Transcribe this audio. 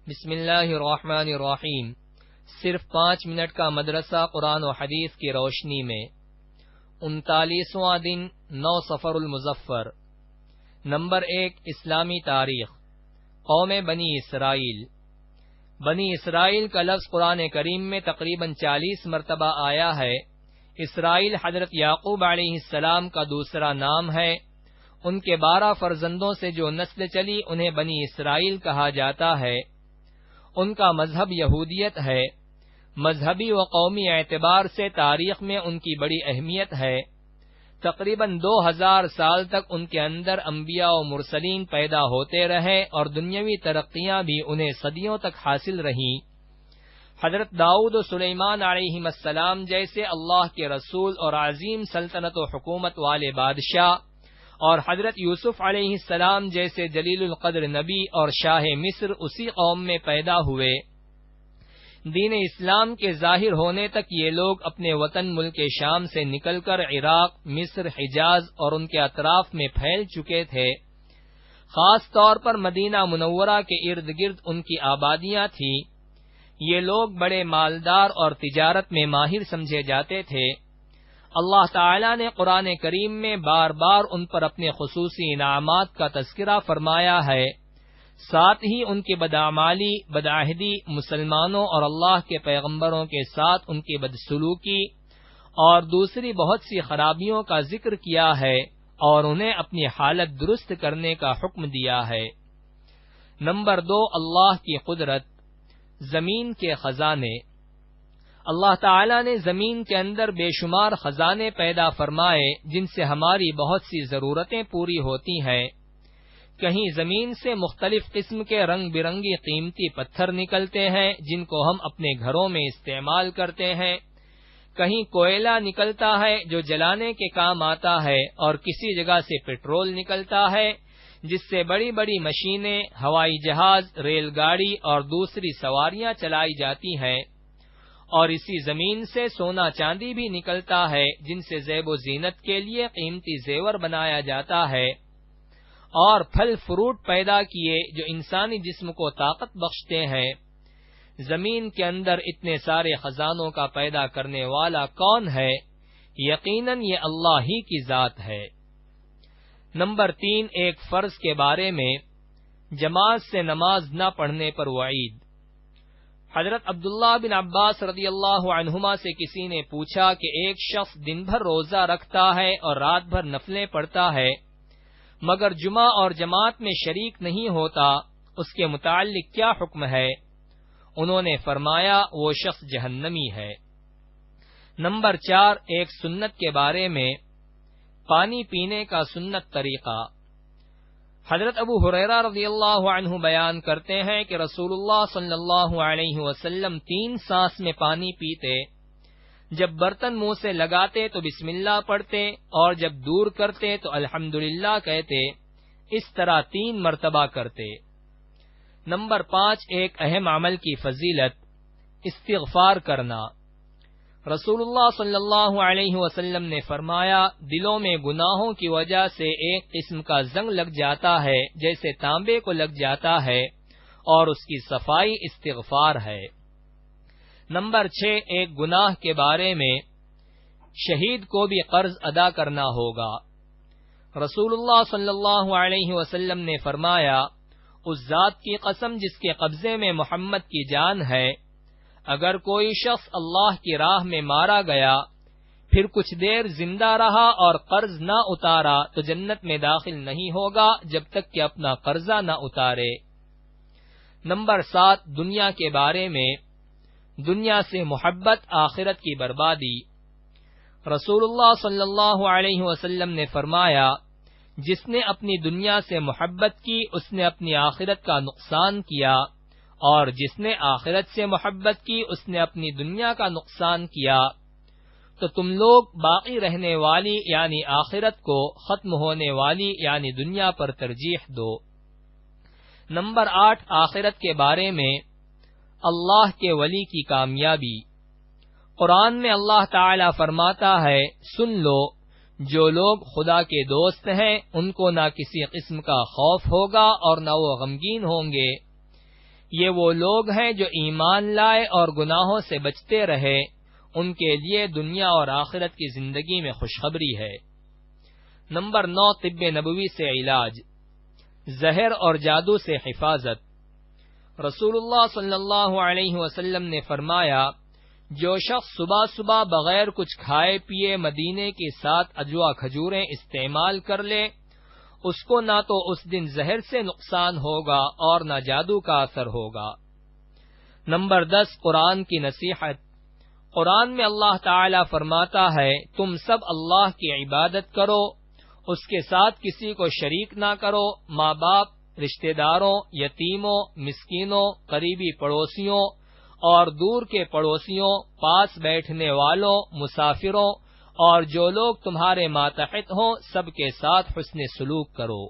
بسم اللہ الرحمن الرحیم۔ صرف 5 منٹ کا مدرسہ قرآن و حدیث کی روشنی میں 39واں دن 9 صفر المظفر۔ نمبر 1، اسلامی تاریخ۔ قوم بنی اسرائیل۔ بنی اسرائیل کا لفظ قرآن کریم میں تقریباً 40 مرتبہ آیا ہے۔ اسرائیل حضرت یعقوب علیہ السلام کا دوسرا نام ہے۔ ان کے 12 فرزندوں سے جو نسل چلی انہیں بنی اسرائیل کہا جاتا ہے۔ ان کا مذہب یہودیت ہے۔ مذہبی و قومی اعتبار سے تاریخ میں ان کی بڑی اہمیت ہے۔ تقریباً 2000 سال تک ان کے اندر انبیاء و مرسلین پیدا ہوتے رہے اور دنیاوی ترقیاں بھی انہیں صدیوں تک حاصل رہیں۔ حضرت داؤد و سلیمان علیہم السلام جیسے اللہ کے رسول اور عظیم سلطنت و حکومت والے بادشاہ، اور حضرت یوسف علیہ السلام جیسے جلیل القدر نبی اور شاہ مصر اسی قوم میں پیدا ہوئے۔ دین اسلام کے ظاہر ہونے تک یہ لوگ اپنے وطن ملک شام سے نکل کر عراق، مصر، حجاز اور ان کے اطراف میں پھیل چکے تھے۔ خاص طور پر مدینہ منورہ کے ارد گرد ان کی آبادیاں تھیں۔ یہ لوگ بڑے مالدار اور تجارت میں ماہر سمجھے جاتے تھے۔ اللہ تعالی نے قرآن کریم میں بار بار ان پر اپنے خصوصی انعامات کا تذکرہ فرمایا ہے، ساتھ ہی ان کی بدعمالی، بدعہدی، مسلمانوں اور اللہ کے پیغمبروں کے ساتھ ان کی بدسلوکی اور دوسری بہت سی خرابیوں کا ذکر کیا ہے اور انہیں اپنی حالت درست کرنے کا حکم دیا ہے۔ نمبر 2، اللہ کی قدرت۔ زمین کے خزانے۔ اللہ تعالی نے زمین کے اندر بے شمار خزانے پیدا فرمائے جن سے ہماری بہت سی ضرورتیں پوری ہوتی ہیں۔ کہیں زمین سے مختلف قسم کے رنگ برنگی قیمتی پتھر نکلتے ہیں جن کو ہم اپنے گھروں میں استعمال کرتے ہیں، کہیں کوئلہ نکلتا ہے جو جلانے کے کام آتا ہے، اور کسی جگہ سے پیٹرول نکلتا ہے جس سے بڑی بڑی مشینیں، ہوائی جہاز، ریل گاڑی اور دوسری سواریاں چلائی جاتی ہیں، اور اسی زمین سے سونا چاندی بھی نکلتا ہے جن سے زیب و زینت کے لیے قیمتی زیور بنایا جاتا ہے، اور پھل فروٹ پیدا کیے جو انسانی جسم کو طاقت بخشتے ہیں۔ زمین کے اندر اتنے سارے خزانوں کا پیدا کرنے والا کون ہے؟ یقیناً یہ اللہ ہی کی ذات ہے۔ نمبر 3، ایک فرض کے بارے میں، جماعت سے نماز نہ پڑھنے پر وعید۔ حضرت عبداللہ بن عباس رضی اللہ عنہما سے کسی نے پوچھا کہ ایک شخص دن بھر روزہ رکھتا ہے اور رات بھر نفلیں پڑھتا ہے مگر جمعہ اور جماعت میں شریک نہیں ہوتا، اس کے متعلق کیا حکم ہے؟ انہوں نے فرمایا وہ شخص جہنمی ہے۔ نمبر 4، ایک سنت کے بارے میں، پانی پینے کا سنت طریقہ۔ حضرت ابو ہریرہ رضی اللہ عنہ بیان کرتے ہیں کہ رسول اللہ صلی اللہ علیہ وسلم 3 سانس میں پانی پیتے۔ جب برتن منہ سے لگاتے تو بسم اللہ پڑھتے، اور جب دور کرتے تو الحمدللہ کہتے، اس طرح 3 مرتبہ کرتے۔ نمبر 5، ایک اہم عمل کی فضیلت، استغفار کرنا۔ رسول اللہ صلی اللہ علیہ وسلم نے فرمایا، دلوں میں گناہوں کی وجہ سے ایک قسم کا زنگ لگ جاتا ہے جیسے تانبے کو لگ جاتا ہے، اور اس کی صفائی استغفار ہے۔ نمبر 6، ایک گناہ کے بارے میں، شہید کو بھی قرض ادا کرنا ہوگا۔ رسول اللہ صلی اللہ علیہ وسلم نے فرمایا، اس ذات کی قسم جس کے قبضے میں محمد کی جان ہے، اگر کوئی شخص اللہ کی راہ میں مارا گیا پھر کچھ دیر زندہ رہا اور قرض نہ اتارا تو جنت میں داخل نہیں ہوگا جب تک کہ اپنا قرضہ نہ اتارے۔ نمبر 7، دنیا کے بارے میں، دنیا سے محبت آخرت کی بربادی۔ رسول اللہ صلی اللہ علیہ وسلم نے فرمایا، جس نے اپنی دنیا سے محبت کی اس نے اپنی آخرت کا نقصان کیا، اور جس نے آخرت سے محبت کی اس نے اپنی دنیا کا نقصان کیا۔ تو تم لوگ باقی رہنے والی یعنی آخرت کو ختم ہونے والی یعنی دنیا پر ترجیح دو۔ نمبر 8، آخرت کے بارے میں، اللہ کے ولی کی کامیابی۔ قرآن میں اللہ تعالی فرماتا ہے، سن لو، جو لوگ خدا کے دوست ہیں ان کو نہ کسی قسم کا خوف ہوگا اور نہ وہ غمگین ہوں گے۔ یہ وہ لوگ ہیں جو ایمان لائے اور گناہوں سے بچتے رہے، ان کے لیے دنیا اور آخرت کی زندگی میں خوشخبری ہے۔ نمبر 9، طب نبوی سے علاج، زہر اور جادو سے حفاظت۔ رسول اللہ صلی اللہ علیہ وسلم نے فرمایا، جو شخص صبح صبح بغیر کچھ کھائے پیے مدینے کی 7 اجوا کھجوریں استعمال کر لے، اس کو نہ تو اس دن زہر سے نقصان ہوگا اور نہ جادو کا اثر ہوگا۔ نمبر 10، قرآن کی نصیحت۔ قرآن میں اللہ تعالی فرماتا ہے، تم سب اللہ کی عبادت کرو، اس کے ساتھ کسی کو شریک نہ کرو، ماں باپ، رشتہ داروں، یتیموں، مسکینوں، قریبی پڑوسیوں اور دور کے پڑوسیوں، پاس بیٹھنے والوں، مسافروں اور جو لوگ تمہارے ماتحت ہوں، سب کے ساتھ حسن سلوک کرو۔